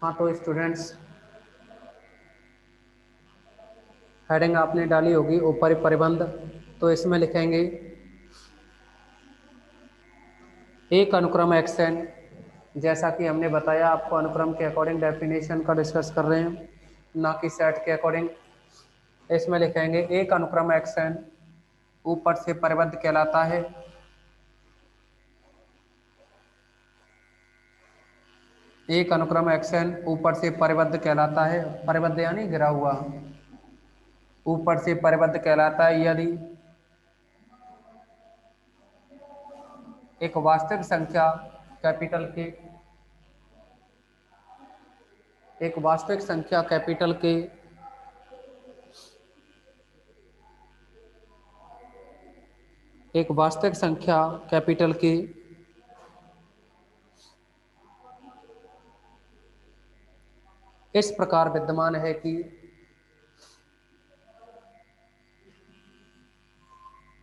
हाँ तो students, heading आपने डाली होगी ऊपरी परिबंध। तो इसमें लिखेंगे एक अनुक्रम एक्शन। जैसा कि हमने बताया आपको, अनुक्रम के अकॉर्डिंग डेफिनेशन का डिस्कस कर रहे हैं, ना कि सेट के अकॉर्डिंग। इसमें लिखेंगे एक अनुक्रम एक्शन ऊपर से परिबद्ध कहलाता है। एक अनुक्रम एक्शन ऊपर से परिबद्ध कहलाता है। परिबद्ध यानी गिरा हुआ। ऊपर से परिबद्ध कहलाता है यदि एक वास्तविक संख्या कैपिटल के एक वास्तविक संख्या कैपिटल के एक वास्तविक संख्या कैपिटल के इस प्रकार विद्यमान है कि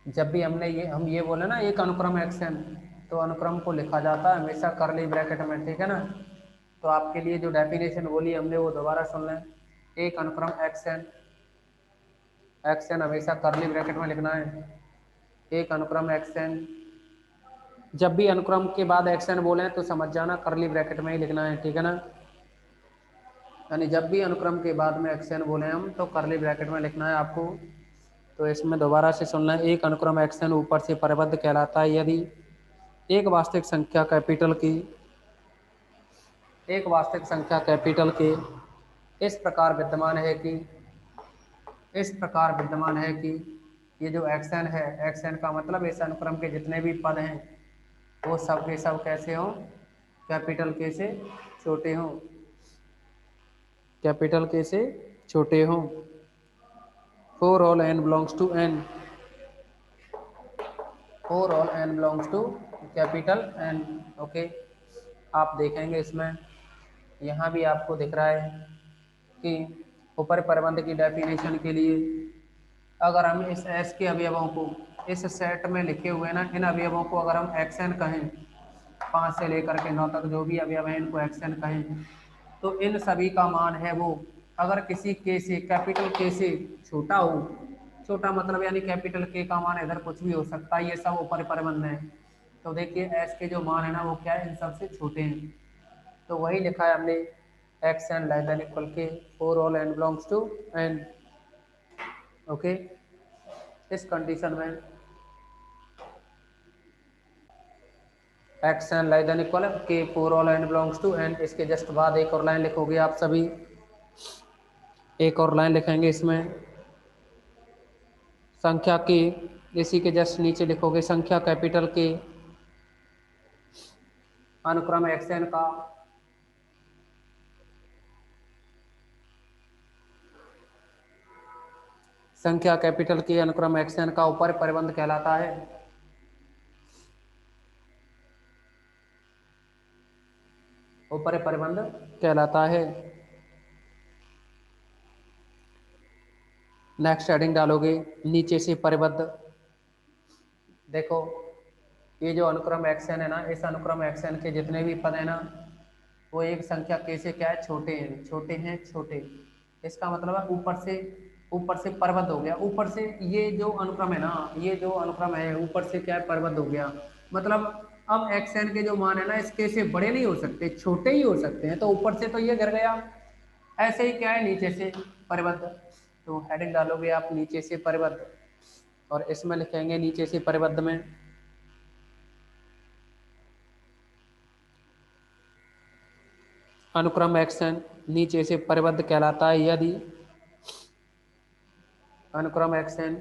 जब भी हम ये बोले ना एक अनुक्रम एक्शन, तो अनुक्रम को लिखा जाता है हमेशा करली ब्रैकेट में, ठीक है ना। तो आपके लिए जो डेफिनेशन बोली हमने वो दोबारा सुन लें। एक अनुक्रम एक्शन, एक्शन हमेशा करली ब्रैकेट में लिखना है। एक अनुक्रम एक्शन, जब भी अनुक्रम के बाद एक्शन बोले तो समझ जाना करली ब्रैकेट में ही लिखना है, ठीक है ना। यानी जब भी अनुक्रम के बाद में एक्शन बोले हम तो करली ब्रैकेट में लिखना है आपको। तो इसमें दोबारा से सुनना है। एक अनुक्रम एक्शन ऊपर से परिबद्ध कहलाता है यदि एक वास्तविक संख्या कैपिटल की एक वास्तविक संख्या कैपिटल के इस प्रकार विद्यमान है कि इस प्रकार विद्यमान है कि ये जो एक्शन है, एक्शन का मतलब इस अनुक्रम के जितने भी पद हैं वो सब के सब कैसे हों, कैपिटल के से छोटे हों, कैपिटल के से छोटे हों। For all n belongs to N, for all n belongs to capital N. Okay, आप देखेंगे इसमें यहाँ भी आपको दिख रहा है कि ऊपर परिबंध की डेफिनेशन के लिए अगर हम इस एस के अवयवों को इस सेट में लिखे हुए ना, इन अवयवों को अगर हम एक्शन कहें, 5 से लेकर के 9 तक जो भी अवयव हैं इनको एक्शन कहें, तो इन सभी का मान है वो अगर किसी के से कैपिटल के से छोटा हो, छोटा मतलब यानी कैपिटल के का मान इधर कुछ भी हो सकता है, ये सब ऊपर परिबंध है। तो देखिए एस के जो मान है ना वो क्या है, इन सबसे छोटे हैं। तो वही लिखा है हमने, x and less than equal k for all n belongs to N. Okay, इस कंडीशन में x and less than equal k for all n belongs to N. इसके जस्ट बाद एक और लाइन लिखोगे आप सभी, एक और लाइन लिखेंगे इसमें संख्या के, इसी के जस्ट नीचे लिखोगे संख्या कैपिटल के अनुक्रम एक्शन का संख्या कैपिटल के अनुक्रम एक्शन का ऊपर परिबंध कहलाता है। ऊपर परिबंध कहलाता है। नेक्स्ट हेडिंग डालोगे नीचे से परिबद्ध। देखो ये जो अनुक्रम एक्शन है ना, इस अनुक्रम एक्शन के जितने भी पद है ना वो एक संख्या के से क्या है, छोटे हैं, छोटे हैं, छोटे। इसका मतलब है ऊपर से परिबद्ध हो गया। ऊपर से ये जो अनुक्रम है ना, ये जो अनुक्रम है ऊपर से क्या है, परिबद्ध हो गया। मतलब अब एक्शन के जो मान है ना इसके से बड़े नहीं हो सकते, छोटे ही हो सकते हैं। तो ऊपर से तो ये गिर गया, ऐसे ही क्या है नीचे से परिबद्ध। तो हेडिंग डालोगे आप नीचे से परिबद्ध, और इसमें लिखेंगे नीचे से परिबद्ध में अनुक्रम एक्शन नीचे से परिबद्ध कहलाता है यदि अनुक्रम एक्शन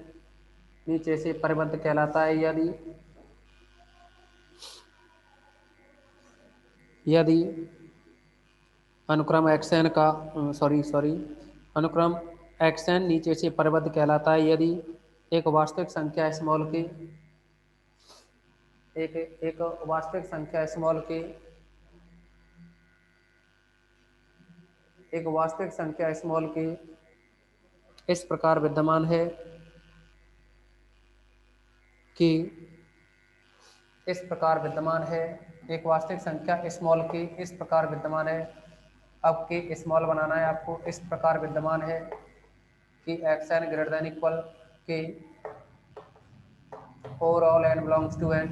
नीचे से परिबद्ध कहलाता है यदि अनुक्रम एक्शन का सॉरी अनुक्रम एक्शन नीचे से परिबद्ध कहलाता है यदि एक वास्तविक संख्या स्मॉल के एक एक वास्तविक संख्या स्मॉल के एक वास्तविक संख्या स्मॉल के इस प्रकार विद्यमान है कि इस प्रकार विद्यमान है एक वास्तविक संख्या स्मॉल की इस प्रकार विद्यमान है अब के स्मॉल बनाना है आपको। इस प्रकार विद्यमान है कि x n greater than equal k for all n belongs to N,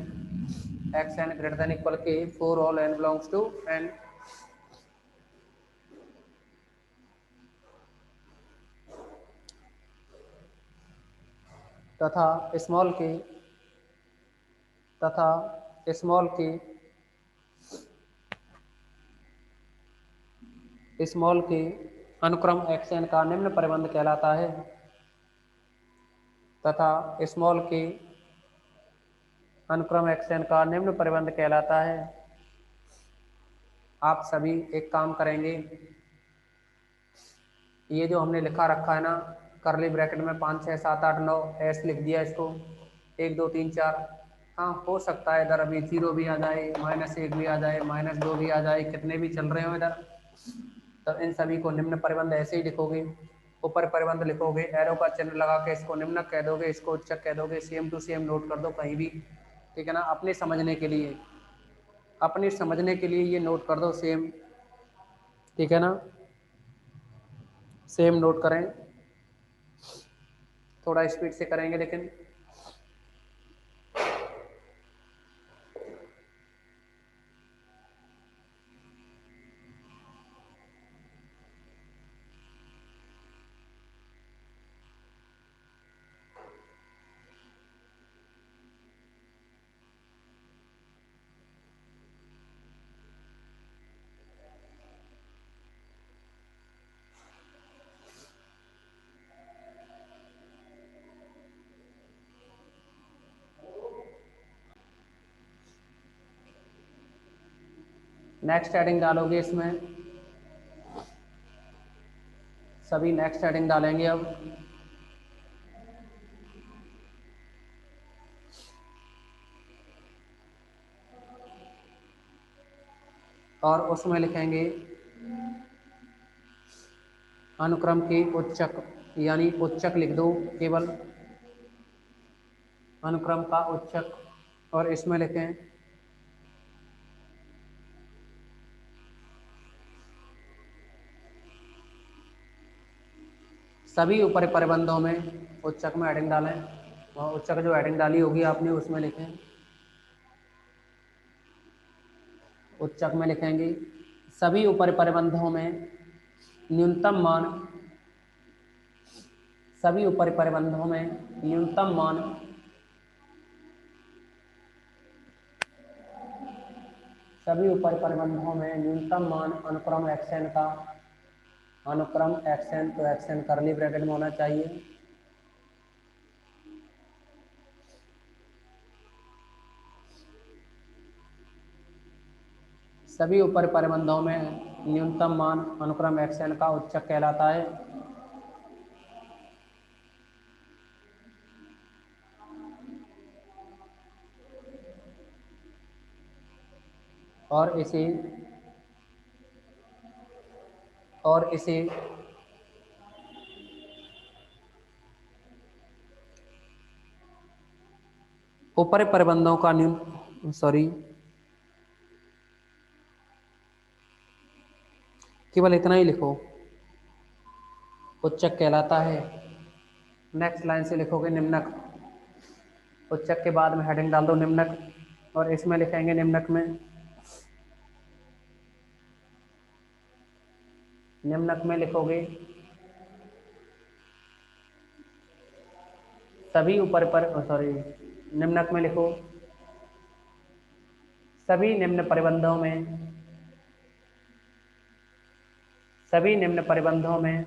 x n greater than equal k for all n belongs to N, तथा स्मॉल के तथा स्मॉल के अनुक्रम एक्स एन का निम्न परिबंध कहलाता है, तथा स्मॉल के अनुक्रम एक्स एन का निम्न परिबंध कहलाता है। आप सभी एक काम करेंगे, ये जो हमने लिखा रखा है ना करली ब्रैकेट में 5 6 7 8 9 एस लिख दिया इसको, 1 2 3 4, हाँ हो सकता है इधर अभी 0 भी आ जाए, -1 भी आ जाए, -2 भी आ जाए, कितने भी चल रहे हो इधर, तो इन सभी को निम्न परिबंध ऐसे ही लिखोगे। ऊपर परिबंध लिखोगे, एरो का चिन्ह लगा के इसको निम्न कह दोगे, इसको उच्चक कह दोगे, सेम टू सेम नोट कर दो कहीं भी, ठीक है ना, अपने समझने के लिए, ये नोट कर दो सेम, ठीक है ना, सेम नोट करें, थोड़ा स्पीड से करेंगे लेकिन। नेक्स्ट हेडिंग डालोगे इसमें, सभी नेक्स्ट हेडिंग डालेंगे अब। और उसमें लिखेंगे अनुक्रम के उच्चक, यानी उच्चक लिख दो केवल, अनुक्रम का उच्चक, और इसमें लिखें सभी ऊपर परिबंधों में उच्चक में हेडिंग डालें, और उच्चक जो हेडिंग डाली होगी आपने उसमें लिखें, उच्चक में लिखेंगे सभी ऊपर परिबंधों में न्यूनतम मान, सभी ऊपर परिबंधों में न्यूनतम मान, सभी ऊपर परिबंधों में न्यूनतम मान अनुक्रम एक्शन का, अनुक्रम एक्शन, तो एक्शन करली ब्रैकेट में होना चाहिए, सभी ऊपर परिबंधों में न्यूनतम मान अनुक्रम एक्शन का उच्चक कहलाता है। और इसे ऊपर परिबंधों का केवल इतना ही लिखो, उच्चक कहलाता है। नेक्स्ट लाइन से लिखोगे निम्नक, उच्चक के बाद में हेडिंग डाल दो निम्नक, और इसमें लिखेंगे निम्नक में लिखोगे सभी ऊपर निम्नक में लिखो सभी निम्न परिबंधों में, सभी निम्न परिबंधों में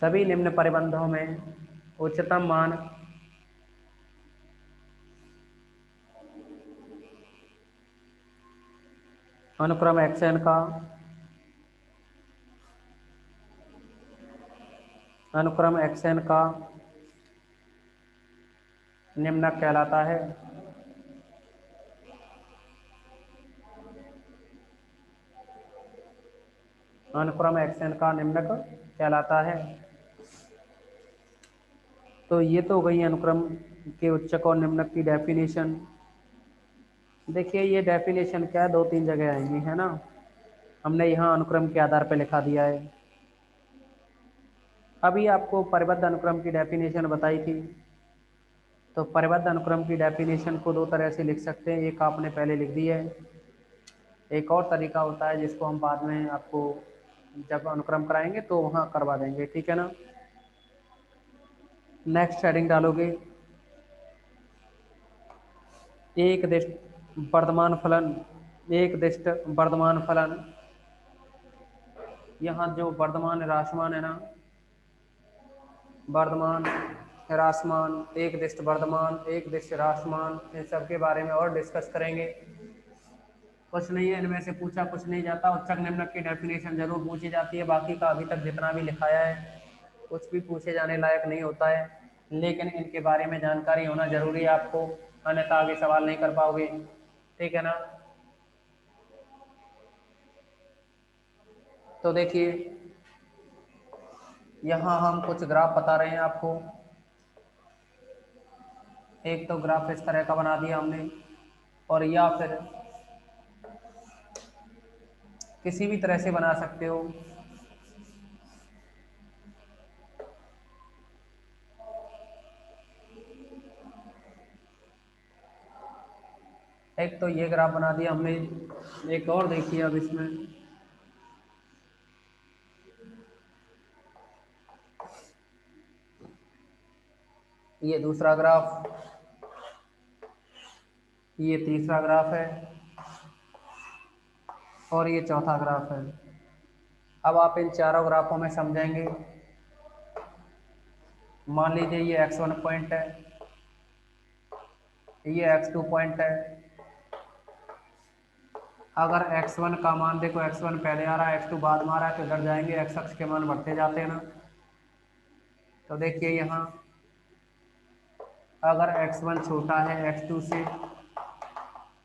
सभी निम्न परिबंधों में उच्चतम मान अनुक्रम एक्शन का, अनुक्रम एक्शन का निम्नक कहलाता है। अनुक्रम एक्शन का निम्नक कहलाता है। तो ये तो हो गई अनुक्रम के उच्चक और निम्नक की डेफिनेशन। देखिए ये डेफिनेशन क्या है, दो तीन जगह आएंगी है ना, हमने यहाँ अनुक्रम के आधार पर लिखा दिया है। अभी आपको परिबद्ध अनुक्रम की डेफिनेशन बताई थी, तो परिबद्ध अनुक्रम की डेफिनेशन को दो तरह से लिख सकते हैं, एक आपने पहले लिख दी है, एक और तरीका होता है जिसको हम बाद में आपको जब अनुक्रम कराएंगे तो वहाँ करवा देंगे, ठीक है ना। नेक्स्ट हेडिंग डालोगे, एक दिष्ट वर्धमान फलन, एक दिष्ट वर्धमान फलन, यहाँ जो वर्धमान ह्रासमान है ना, वर्धमान ह्रासमान, एक दिष्ट वर्धमान, एक दिष्ट ह्रासमान, इन सब के बारे में और डिस्कस करेंगे। कुछ नहीं है इनमें से पूछा कुछ नहीं जाता, उच्चक निम्नक की डेफिनेशन जरूर पूछी जाती है, बाकी का अभी तक जितना भी लिखाया है कुछ भी पूछे जाने लायक नहीं होता है, लेकिन इनके बारे में जानकारी होना जरूरी है आपको, अन्यथा आगे सवाल नहीं कर पाओगे, ठीक है ना। तो देखिए यहाँ हम कुछ ग्राफ बता रहे हैं आपको, एक तो ग्राफ इस तरह का बना दिया हमने, और या फिर किसी भी तरह से बना सकते हो। एक तो ये ग्राफ बना दिया हमने, एक और देखिए अब इसमें, ये दूसरा ग्राफ, ये तीसरा ग्राफ है, और ये चौथा ग्राफ है। अब आप इन चारों ग्राफों में समझेंगे, मान लीजिए ये x1 पॉइंट है, ये x2 पॉइंट है, अगर x1 का मान देखो, x1 पहले आ रहा है, x2 बाद में आ रहा है, तो इधर जाएंगे x अक्ष के मान बढ़ते जाते हैं ना। तो देखिए यहाँ अगर x1 छोटा है x2 से,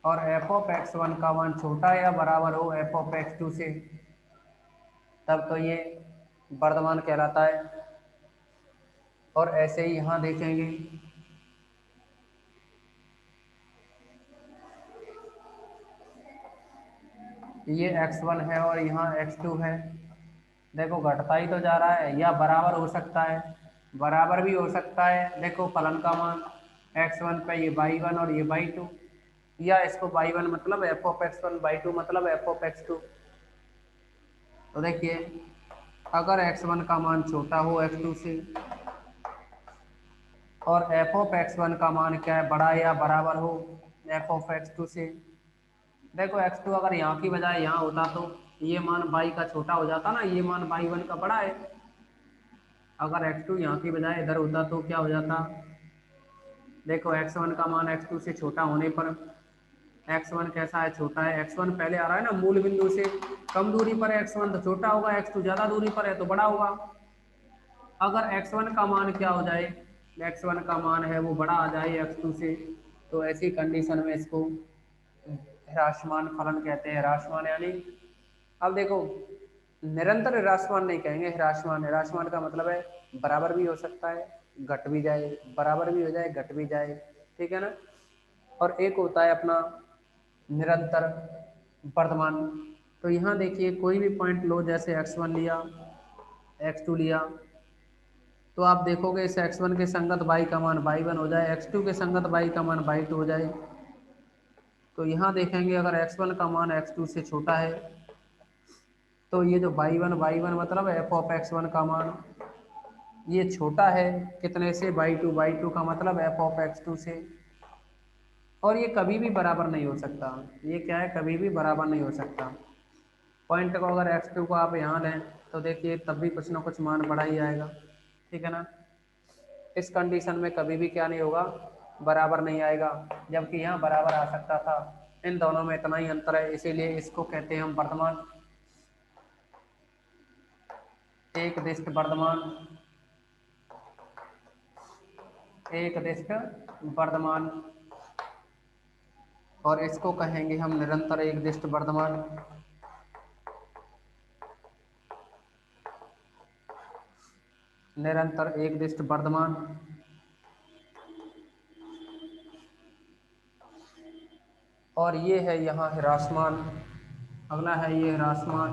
और f ऑफ x1 का मान छोटा है या बराबर हो f ऑफ x2 से, तब तो ये वर्धमान कहलाता है। और ऐसे ही यहाँ देखेंगे, ये x1 है और यहाँ x2 है, देखो घटता ही तो जा रहा है, या बराबर हो सकता है, बराबर भी हो सकता है, देखो फलन का मान x1 पे ये y1 और ये y2, या इसको y1 मतलब f ऑफ x1, y2 मतलब f ऑफ x2। तो देखिए अगर x1 का मान छोटा हो x2 से, और f ऑफ x1 का मान क्या है, बड़ा या बराबर हो f ऑफ x2 से, देखो x2 अगर यहाँ की बजाय यहाँ होता तो ये मान y का छोटा हो जाता ना, ये मान y1 का बड़ा है, अगर x2 यहाँ की बजाय इधर होता तो क्या हो जाता, देखो x1 का मान x2 से छोटा होने पर, x1 कैसा है, छोटा है, x1 पहले आ रहा है ना मूल बिंदु से कम दूरी पर है, x1 तो छोटा होगा, x2 ज्यादा दूरी पर है तो बड़ा होगा। अगर x1 का मान क्या हो जाए, x1 का मान है वो बड़ा आ जाए x2 से, तो ऐसी कंडीशन में इसको ह्रासमान फलन कहते हैं, ह्रासमान यानी, अब देखो निरंतर ह्रासमान नहीं कहेंगे, ह्रासमान, ह्रासमान का मतलब है बराबर भी हो सकता है घट भी जाए, बराबर भी हो जाए घट भी जाए, ठीक है ना। और एक होता है अपना निरंतर वर्धमान। तो यहाँ देखिए कोई भी पॉइंट लो, जैसे x1 लिया, x2 लिया, तो आप देखोगे इस x1 के संगत y का मान y1 हो जाए, x2 के संगत y का मान y2 हो जाए। तो यहाँ देखेंगे अगर x1 का मान x2 से छोटा है, तो ये जो y1 मतलब f ऑफ x1 का मान ये छोटा है कितने से, y2 का मतलब f ऑफ x2 से, और ये कभी भी बराबर नहीं हो सकता, ये क्या है, कभी भी बराबर नहीं हो सकता। पॉइंट को अगर x2 को आप यहाँ लें तो देखिए तब भी कुछ ना कुछ मान बढ़ा ही आएगा, ठीक है ना। इस कंडीशन में कभी भी क्या नहीं होगा, बराबर नहीं आएगा, जबकि यहाँ बराबर आ सकता था, इन दोनों में इतना ही अंतर है, इसीलिए इसको कहते हैं हम वर्धमान, एक दिष्ट वर्धमान, एक दिष्ट वर्धमान, और इसको कहेंगे हम निरंतर एक दिष्ट वर्धमान। निरंतर एक दिष्ट वर्धमान, और ये है यहाँ ह्रासमान। अगला है ये ह्रासमान,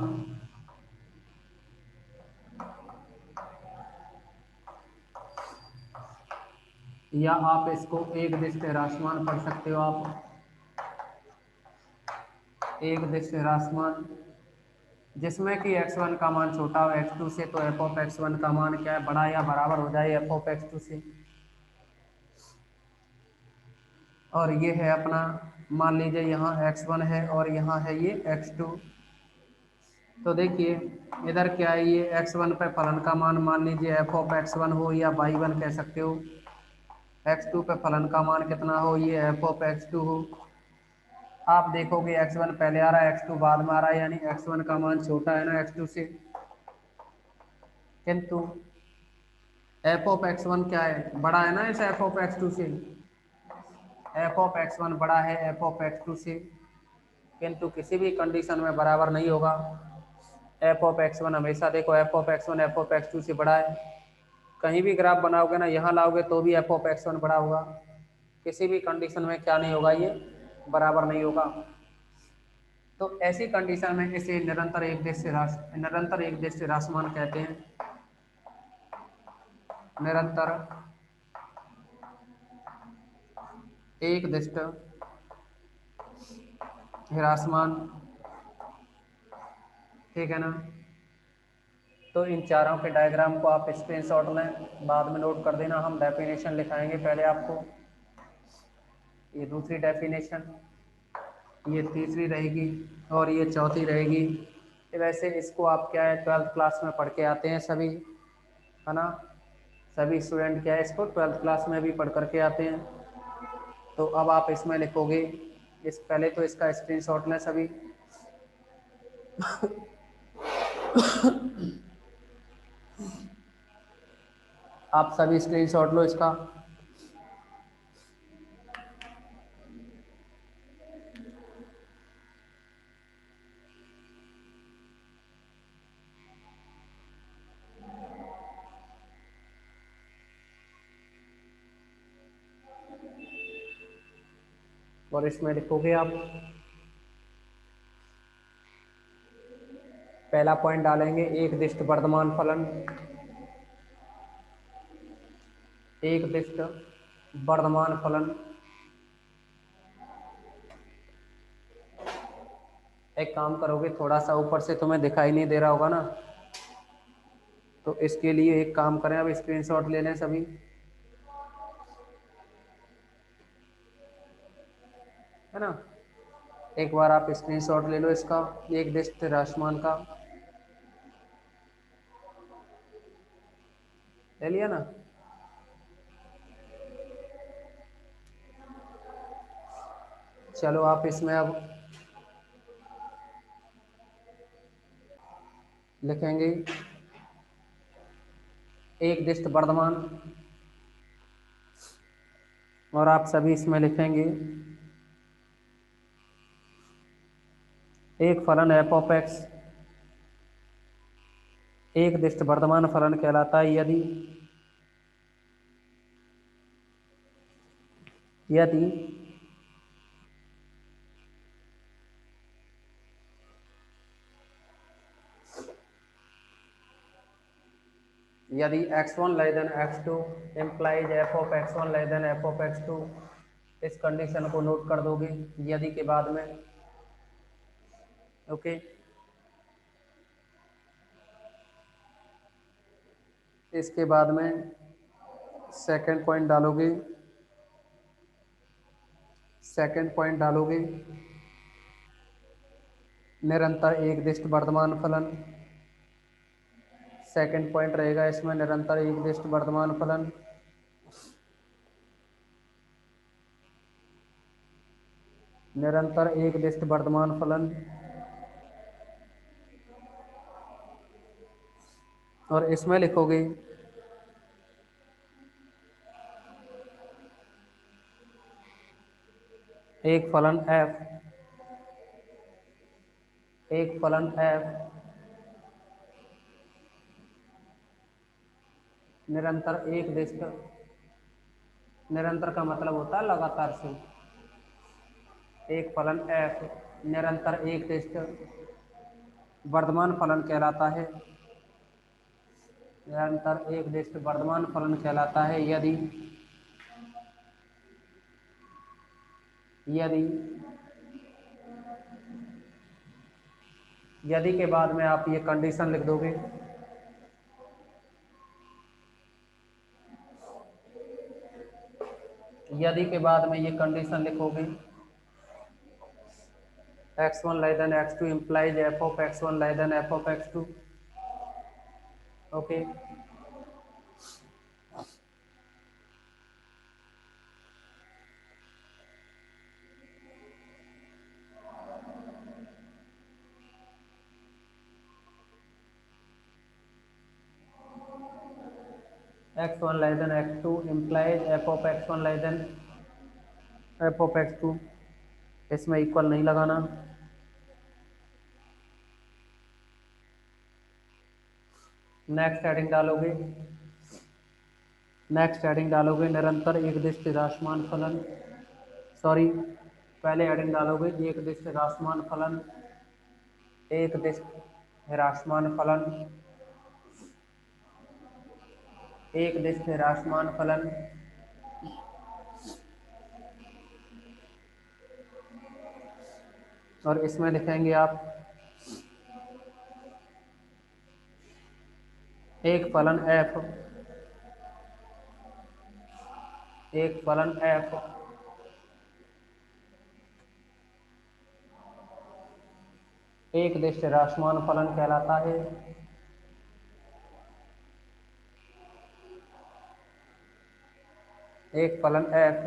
या आप इसको एक दिष्ट ह्रासमान पढ़ सकते हो। आप एक दिष्ट ह्रासमान जिसमें कि x1 का मान छोटा हो x2 से, तो f ऑफ x1 का मान क्या है, बड़ा या बराबर हो जाए f ऑफ x2 से। और ये है अपना, मान लीजिए यहाँ x1 है और यहाँ है ये x2। तो देखिए इधर क्या है, ये x1 पे फलन का मान लीजिए f ऑफ x1 हो या y1 कह सकते हो। x2 पे फलन का मान कितना हो, ये f ऑफ x2 हो। आप देखोगे x1 पहले आ रहा है, x2 बाद में आ रहा है, यानी x1 का मान छोटा है ना x2 से। किंतु f ऑफ x1 क्या है, बड़ा है ना इस f ऑफ x2 से। f ऑफ x1 बड़ा है f ऑफ x2 से, किंतु किसी भी कंडीशन में बराबर नहीं होगा। f ऑफ x1 हमेशा देखो f of x1 f of x2 से बड़ा है। कहीं भी ग्राफ बनाओगे ना, यहाँ लाओगे तो भी f ऑफ x1 बड़ा होगा। किसी भी कंडीशन में क्या नहीं होगा, ये बराबर नहीं होगा। तो ऐसी कंडीशन में इसे निरंतर एक दिष्ट राशमान कहते हैं। निरंतर एक दिष्ट ह्रासमान, ठीक है ना। तो इन चारों के डायग्राम को आप स्क्रीनशॉट लें, बाद में नोट कर देना, हम डेफिनेशन लिखाएंगे पहले आपको। ये दूसरी डेफिनेशन, ये तीसरी रहेगी और ये चौथी रहेगी। वैसे इसको आप क्या है 12th क्लास में पढ़ के आते हैं सभी, है ना। सभी स्टूडेंट क्या है इसको 12th क्लास में भी पढ़ करके आते हैं। तो अब आप इसमें लिखोगे, इस पहले तो इसका स्क्रीनशॉट लें सभी। आप सभी स्क्रीनशॉट लो इसका। और इसमें लिखोगे आप, पहला पॉइंट डालेंगे एक दिष्ट वर्धमान फलन। एक दिष्ट वर्धमान फलन, एक काम करोगे, थोड़ा सा ऊपर से तुम्हें दिखाई नहीं दे रहा होगा ना, तो इसके लिए एक काम करें, अब स्क्रीनशॉट ले लें सभी, है ना। एक बार आप स्क्रीनशॉट ले लो इसका, एक दिष्ट राशमान का। ले लिया ना। चलो आप इसमें अब लिखेंगे एक दिष्ट वर्धमान, और आप सभी इसमें लिखेंगे एक फलन f ऑफ x एक दिष्ट वर्धमान फलन कहलाता है यदि यदि यदि x1 less than x2 implies f of x1 less than f of x2। इस कंडीशन को नोट कर दोगे यदि के बाद में, ओके। इसके बाद में सेकंड पॉइंट डालोगे, निरंतर एक दिष्ट वर्धमान फलन। सेकंड पॉइंट रहेगा इसमें निरंतर एक दिष्ट वर्धमान फलन। निरंतर एक दिष्ट वर्धमान फलन, और इसमें लिखोगे एक फलन f निरंतर एक दिष्ट, निरंतर का मतलब होता है लगातार से, एक फलन f निरंतर एक दिष्ट वर्धमान फलन कहलाता है। निरंतर एक दिष्ट वर्धमान फलन कहलाता है यदि यदि यदि के बाद में आप ये कंडीशन लिख दोगे। यदि के बाद में ये कंडीशन लिखोगे, x1 less than x2 implies f of x1 less than f of x2। Okay, x1 less than x2 implies f of x1 less than f of x2। इसमें इक्वल नहीं लगाना। नेक्स्ट हेडिंग डालोगे, next heading डालोगे निरंतर एक दिष्ट राशमान फलन, sorry पहले heading डालोगे एक दिष्ट राशमान फलन, एक दिष्ट राशमान फलन, एक दिष्ट राशमान फलन, और इसमें लिखेंगे आप एक फलन f, एक फलन f एक दिष्ट राशमान फलन कहलाता है। एक फलन f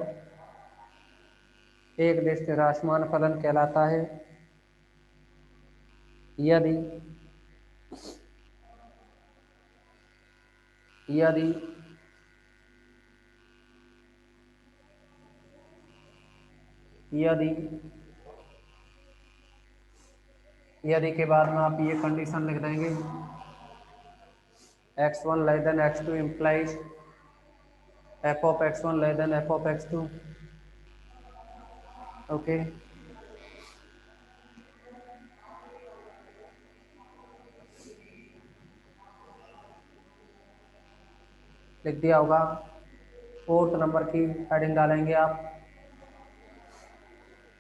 एक दिष्ट राशमान फलन कहलाता है यदि यदि यदि यदि के बाद में आप ये कंडीशन लिख देंगे, x1 less than x2 implies f of x1 less than f of x2। Okay, लिख दिया होगा। फोर्थ नंबर की हेडिंग डालेंगे आप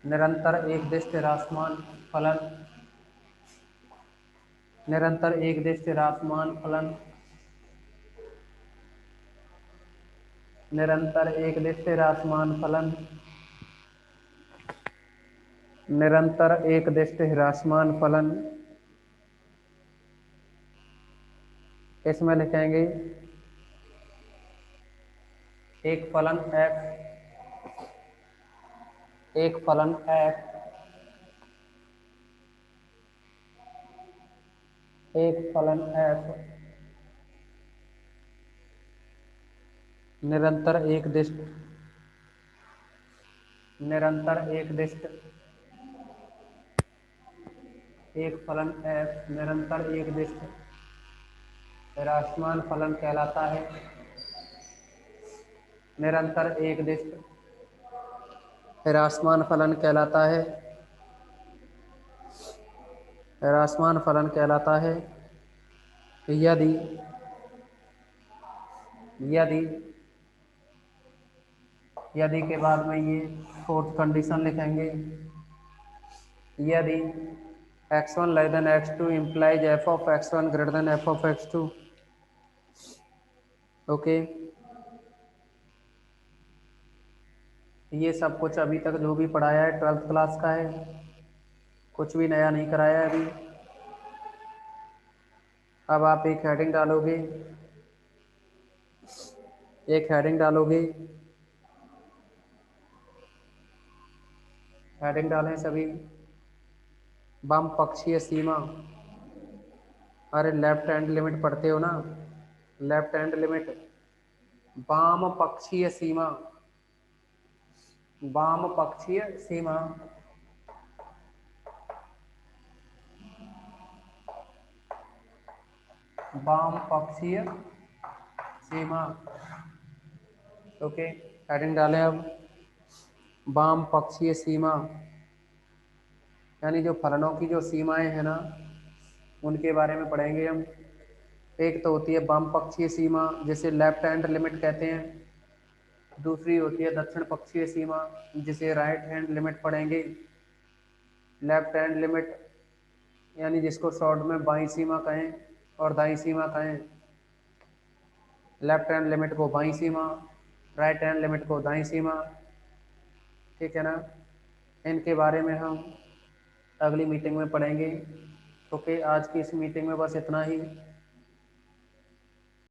निरंतर एक दिष्ट राशमान फलन, निरंतर एक दिष्ट राशमान फलन, निरंतर एक दिष्ट राशमान फलन, निरंतर एक दिष्ट राशमान फलन। इसमें लिखेंगे एक फलन f, एक फलन f, एक फलन f निरंतर एक दिष्ट, निरंतर एक दिष्ट, एक फलन f निरंतर एक दिष्ट राशमान फलन कहलाता है। निरंतर एक दिष्ट राशमान फलन कहलाता है, राशमान फलन कहलाता है यदि यदि यदि के बाद में ये फोर्थ कंडीशन लिखेंगे, यदि x1 less than x2 implies f of x1 greater than f of x2। Okay, ये सब कुछ अभी तक जो भी पढ़ाया है 12th क्लास का है, कुछ भी नया नहीं कराया है अभी। अब आप एक हेडिंग डालोगे, एक हेडिंग डालोगे, हेडिंग डालें सभी, वाम पक्षीय सीमा। अरे लेफ्ट हैंड लिमिट पढ़ते हो ना, लेफ्ट हैंड लिमिट, वाम पक्षीय सीमा, वाम पक्षीय सीमा, वाम पक्षीय सीमा। ओके, हेडिंग डालें अब वाम पक्षीय सीमा, यानी जो फलनों की जो सीमाएं हैं ना, उनके बारे में पढ़ेंगे हम। एक तो होती है वाम पक्षीय सीमा, जिसे लेफ्ट हैंड लिमिट कहते हैं। दूसरी होती है दक्षिण पक्षीय सीमा, जिसे राइट हैंड लिमिट पढ़ेंगे। लेफ्ट हैंड लिमिट यानी जिसको शॉर्ट में बाईं सीमा कहें और दाईं सीमा कहें। लेफ्ट हैंड लिमिट को बाईं सीमा, राइट हैंड लिमिट को दाईं सीमा। ठीक है ना। इनके बारे में हम अगली मीटिंग में पढ़ेंगे। ओके, आज की इस मीटिंग में बस इतना ही।